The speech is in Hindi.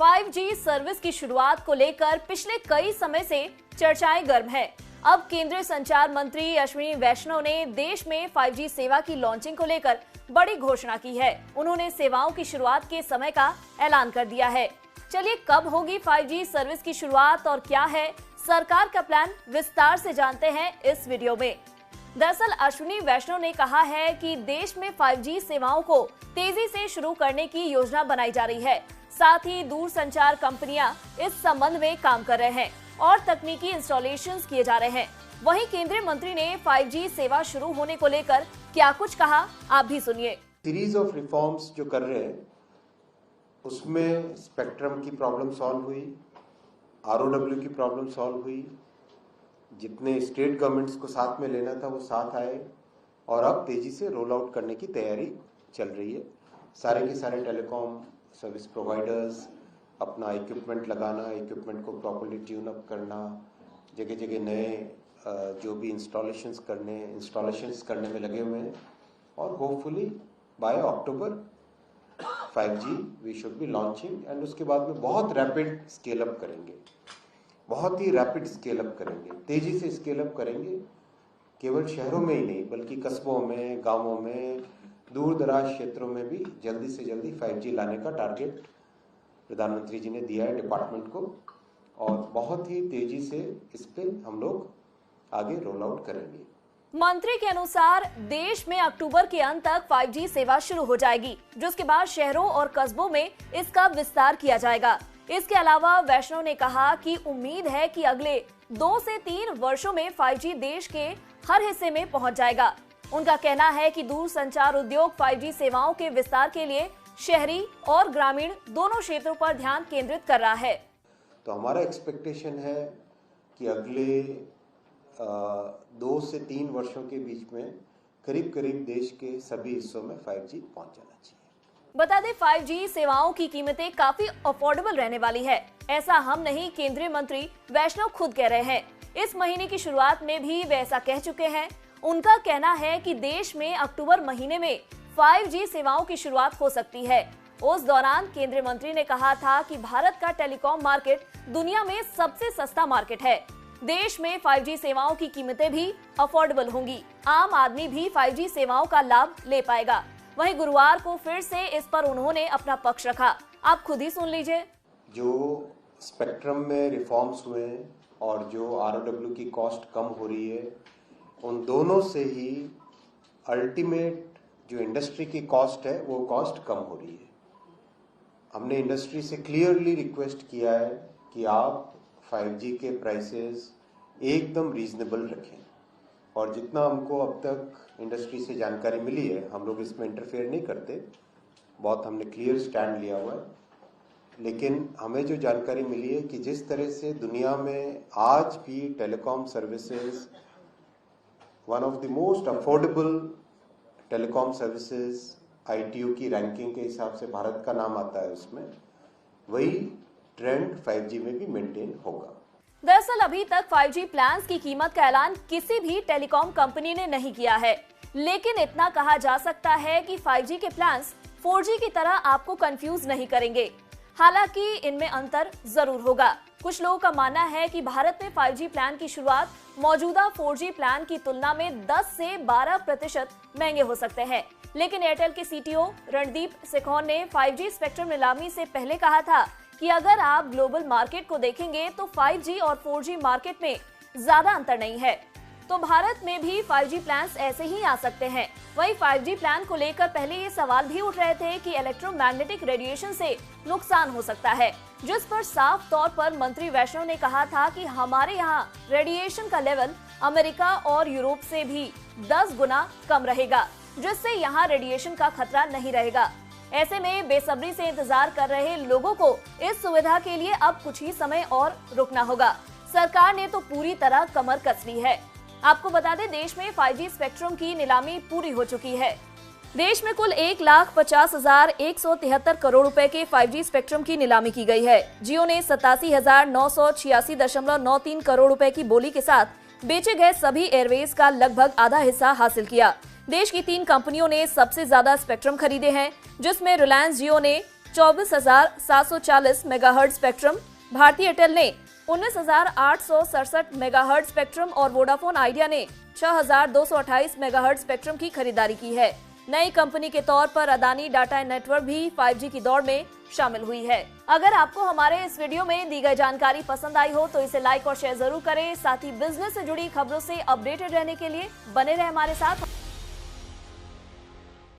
5G सर्विस की शुरुआत को लेकर पिछले कई समय से चर्चाएं गर्म है। अब केंद्रीय संचार मंत्री अश्विनी वैष्णव ने देश में 5G सेवा की लॉन्चिंग को लेकर बड़ी घोषणा की है। उन्होंने सेवाओं की शुरुआत के समय का ऐलान कर दिया है। चलिए कब होगी 5G सर्विस की शुरुआत और क्या है सरकार का प्लान, विस्तार से जानते हैं इस वीडियो में। दरअसल अश्विनी वैष्णव ने कहा है कि देश में 5G सेवाओं को तेजी से शुरू करने की योजना बनाई जा रही है। साथ ही दूरसंचार कंपनियां इस संबंध में काम कर रहे हैं और तकनीकी इंस्टॉलेशंस किए जा रहे हैं। वहीं केंद्रीय मंत्री ने 5G सेवा शुरू होने को लेकर क्या कुछ कहा, आप भी सुनिए। सीरीज ऑफ रिफॉर्म्स जो कर रहे हैं उसमें स्पेक्ट्रम की प्रॉब्लम सॉल्व हुई, ROW की प्रॉब्लम सॉल्व हुई, जितने स्टेट गवर्नमेंट्स को साथ में लेना था वो साथ आए और अब तेजी से रोल आउट करने की तैयारी चल रही है। सारे के सारे टेलीकॉम सर्विस प्रोवाइडर्स अपना इक्विपमेंट लगाना, इक्विपमेंट को प्रॉपर्ली ट्यून अप करना, जगह जगह नए जो भी इंस्टॉलेशंस करने में लगे हुए हैं और hopefully by October 5G we should be launching and उसके बाद में बहुत रैपिड स्केल अप करेंगे, बहुत ही रैपिड स्केल अप करेंगे, तेजी से स्केल अप करेंगे। केवल शहरों में ही नहीं बल्कि कस्बों में, गांवों में, दूर दराज क्षेत्रों में भी जल्दी से जल्दी 5G लाने का टारगेट प्रधानमंत्री जी ने दिया है डिपार्टमेंट को और बहुत ही तेजी से इस पे हम लोग आगे रोल आउट करेंगे। मंत्री के अनुसार देश में अक्टूबर के अंत तक 5G सेवा शुरू हो जाएगी, जिसके बाद शहरों और कस्बों में इसका विस्तार किया जाएगा। इसके अलावा वैष्णव ने कहा कि उम्मीद है कि अगले 2 से 3 वर्षों में 5G देश के हर हिस्से में पहुंच जाएगा। उनका कहना है कि दूरसंचार उद्योग 5G सेवाओं के विस्तार के लिए शहरी और ग्रामीण दोनों क्षेत्रों पर ध्यान केंद्रित कर रहा है। तो हमारा एक्सपेक्टेशन है कि अगले 2 से 3 वर्षों के बीच में करीब करीब देश के सभी हिस्सों में 5G पहुंच जाना चाहिए। बता दें 5G सेवाओं की कीमतें काफी अफोर्डेबल रहने वाली है। ऐसा हम नहीं, केंद्रीय मंत्री वैष्णव खुद कह रहे हैं। इस महीने की शुरुआत में भी वे ऐसा कह चुके हैं। उनका कहना है कि देश में अक्टूबर महीने में 5G सेवाओं की शुरुआत हो सकती है। उस दौरान केंद्रीय मंत्री ने कहा था कि भारत का टेलीकॉम मार्केट दुनिया में सबसे सस्ता मार्केट है। देश में 5G सेवाओं की कीमतें भी अफोर्डेबल होंगी। आम आदमी भी 5G सेवाओं का लाभ ले पाएगा। वहीं गुरुवार को फिर से इस पर उन्होंने अपना पक्ष रखा। आप खुद ही सुन लीजिए। जो स्पेक्ट्रम में रिफॉर्म्स हुए और जो ROW की कॉस्ट कम हो रही है, उन दोनों से ही अल्टीमेट जो इंडस्ट्री की कॉस्ट है वो कॉस्ट कम हो रही है। हमने इंडस्ट्री से क्लियरली रिक्वेस्ट किया है कि आप 5G के प्राइसेस एकदम रीजनेबल रखें और जितना हमको अब तक इंडस्ट्री से जानकारी मिली है, हम लोग इसमें इंटरफेयर नहीं करते, बहुत हमने क्लियर स्टैंड लिया हुआ है, लेकिन हमें जो जानकारी मिली है कि जिस तरह से दुनिया में आज भी telecom services one of the most affordable telecom services ITU की रैंकिंग के हिसाब से भारत का नाम आता है उसमें, वही ट्रेंड 5G में भी मेंटेन होगा। दरअसल अभी तक 5G प्लान्स की कीमत का ऐलान किसी भी टेलीकॉम कंपनी ने नहीं किया है, लेकिन इतना कहा जा सकता है कि 5G के प्लान्स 4G की तरह आपको कंफ्यूज नहीं करेंगे। हालांकि इनमें अंतर जरूर होगा। कुछ लोगों का मानना है कि भारत में 5G प्लान की शुरुआत मौजूदा 4G प्लान की तुलना में 10 से 12% महंगे हो सकते हैं। लेकिन एयरटेल के CTO रणदीप सिखौन ने 5G स्पेक्ट्रम नीलामी से पहले कहा था कि अगर आप ग्लोबल मार्केट को देखेंगे तो 5G और 4G मार्केट में ज्यादा अंतर नहीं है, तो भारत में भी 5G प्लान्स ऐसे ही आ सकते हैं। वहीं 5G प्लान को लेकर पहले ये सवाल भी उठ रहे थे कि इलेक्ट्रोमैग्नेटिक रेडिएशन से नुकसान हो सकता है, जिस पर साफ तौर पर मंत्री वैष्णव ने कहा था कि हमारे यहाँ रेडिएशन का लेवल अमेरिका और यूरोप से भी 10 गुना कम रहेगा, जिससे यहाँ रेडिएशन का खतरा नहीं रहेगा। ऐसे में बेसब्री से इंतजार कर रहे लोगों को इस सुविधा के लिए अब कुछ ही समय और रुकना होगा। सरकार ने तो पूरी तरह कमर कस ली है। आपको बता दें, देश में 5G स्पेक्ट्रम की नीलामी पूरी हो चुकी है। देश में कुल 1,50,173 करोड़ रुपए के 5G स्पेक्ट्रम की नीलामी की गई है। जियो ने 87,986.93 करोड़ रुपए की बोली के साथ बेचे गए सभी एयरवेज का लगभग आधा हिस्सा हासिल किया। देश की 3 कंपनियों ने सबसे ज्यादा स्पेक्ट्रम खरीदे हैं, जिसमें रिलायंस जियो ने 24,740 मेगाहर्ट्ज स्पेक्ट्रम, भारती एयरटेल ने 19,867 मेगाहर्ट्ज स्पेक्ट्रम और वोडाफोन आइडिया ने 6,228 मेगाहर्ट्ज स्पेक्ट्रम की खरीदारी की है। नई कंपनी के तौर पर अदानी डाटा नेटवर्क भी 5G की दौड़ में शामिल हुई है। अगर आपको हमारे इस वीडियो में दी गई जानकारी पसंद आई हो तो इसे लाइक और शेयर जरूर करें। साथ ही बिजनेस से जुड़ी खबरों से अपडेटेड रहने के लिए बने रहे हमारे साथ।